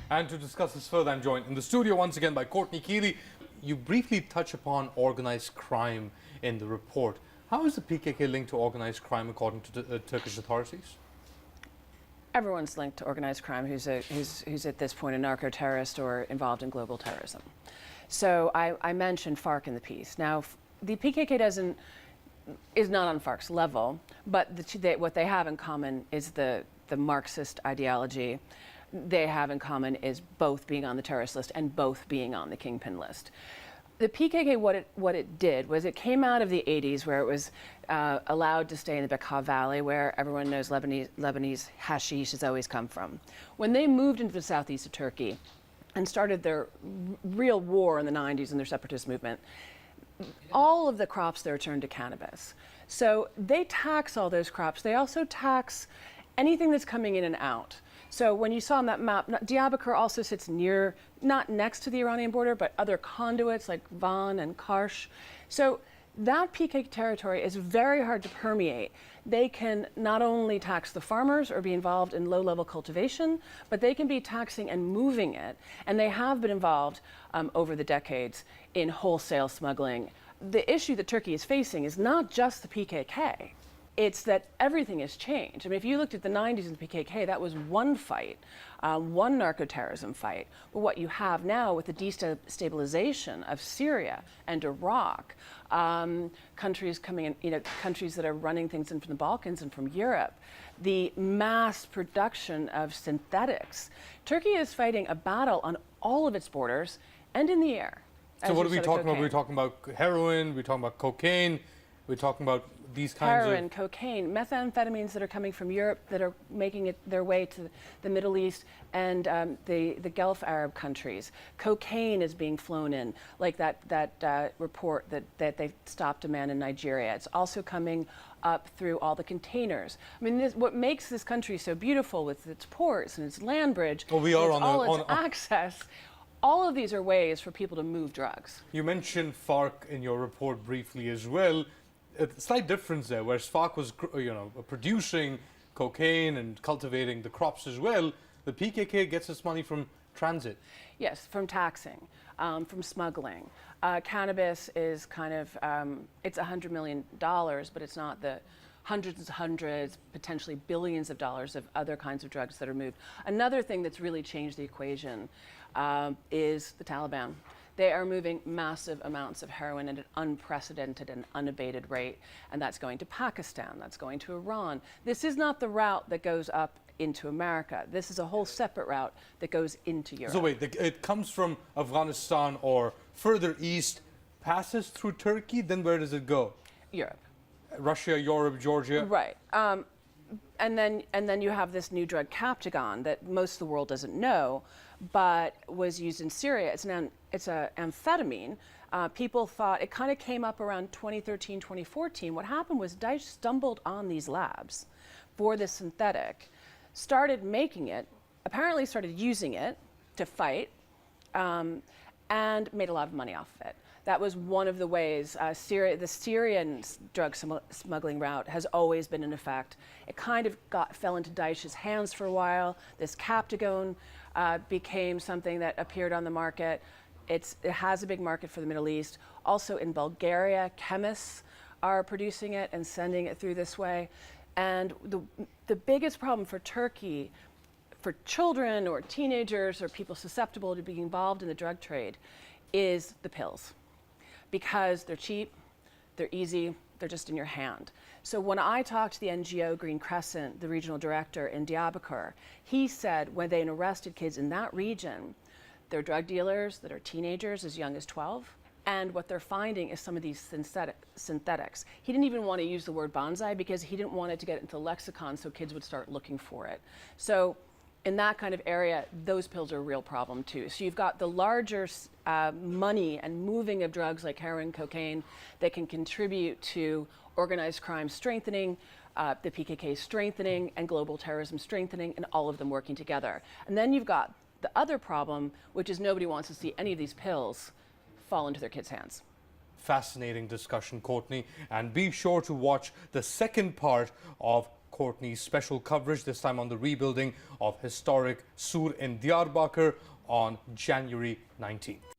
And to discuss this further, I'm joined in the studio once again by Courtney Keeley. You briefly touch upon organized crime in the report. How is the PKK linked to organized crime according to the Turkish authorities? Everyone's linked to organized crime who's at this point a narco-terrorist or involved in global terrorism. So I mentioned FARC in the piece. Now, the PKK is not on FARC's level, but what they have in common is the Marxist ideology. They have in common is both being on the terrorist list and both being on the kingpin list. The PKK, what it did was it came out of the 80s where it was allowed to stay in the Bekaa Valley, where everyone knows Lebanese hashish has always come from. When they moved into the southeast of Turkey and started their real war in the 90s in their separatist movement, all of the crops there turned to cannabis. So they tax all those crops. They also tax anything that's coming in and out. So when you saw on that map, Diyarbakir also sits not next to the Iranian border, but other conduits like Van and Karsh. So that PKK territory is very hard to permeate. They can not only tax the farmers or be involved in low-level cultivation, but they can be taxing and moving it. And they have been involved over the decades in wholesale smuggling. The issue that Turkey is facing is not just the PKK. It's that everything has changed. I mean, if you looked at the 90s and the PKK, that was one fight, one narco-terrorism fight. But what you have now with the destabilization of Syria and Iraq, countries coming in, countries that are running things in from the Balkans and from Europe, the mass production of synthetics. Turkey is fighting a battle on all of its borders and in the air. So what are we talking about? We're talking about heroin, we're talking about cocaine, we're talking about these kinds of... Heroin, cocaine, methamphetamines that are coming from Europe that are making their way to the Middle East and the Gulf Arab countries. Cocaine is being flown in, like that report that they stopped a man in Nigeria. It's also coming up through all the containers. I mean, what makes this country so beautiful with its ports and its land bridge, well, we are its access. All of these are ways for people to move drugs. You mentioned FARC in your report briefly as well. A slight difference there, whereas FARC was, producing cocaine and cultivating the crops as well. The PKK gets its money from transit. Yes, from taxing, from smuggling. Cannabis is kind of, it's $100 million, but it's not the hundreds, potentially billions of dollars of other kinds of drugs that are moved. Another thing that's really changed the equation is the Taliban. They are moving massive amounts of heroin at an unprecedented and unabated rate, and that's going to Pakistan, that's going to Iran. This is not the route that goes up into America. This is a whole separate route that goes into Europe. So wait, it comes from Afghanistan or further east, passes through Turkey, then where does it go? Europe. Russia, Europe, Georgia? Right. And then you have this new drug, Captagon, that most of the world doesn't know, but was used in Syria. It's an amphetamine. People thought it kind of came up around 2013, 2014. What happened was Daesh stumbled on these labs for this synthetic, started making it, apparently started using it to fight, and made a lot of money off of it. That was one of the ways the Syrian drug smuggling route has always been in effect. It kind of fell into Daesh's hands for a while. This Captagon became something that appeared on the market. It has a big market for the Middle East. Also in Bulgaria, chemists are producing it and sending it through this way. And the biggest problem for Turkey, for children or teenagers or people susceptible to being involved in the drug trade, is the pills. Because they're cheap, they're easy, they're just in your hand. So when I talked to the NGO Green Crescent, the regional director in Diyarbakir, he said when they arrested kids in that region, they're drug dealers that are teenagers as young as 12, and what they're finding is some of these synthetics. He didn't even want to use the word bonsai because he didn't want it to get into the lexicon so kids would start looking for it. So in that kind of area, those pills are a real problem too. So you've got the larger money and moving of drugs like heroin, cocaine that can contribute to organized crime strengthening, the PKK strengthening, and global terrorism strengthening, and all of them working together. And then you've got the other problem, which is nobody wants to see any of these pills fall into their kids' hands. Fascinating discussion, Courtney, and be sure to watch the second part of Courtney's special coverage, this time on the rebuilding of historic Sur in Diyarbakir on January 19th.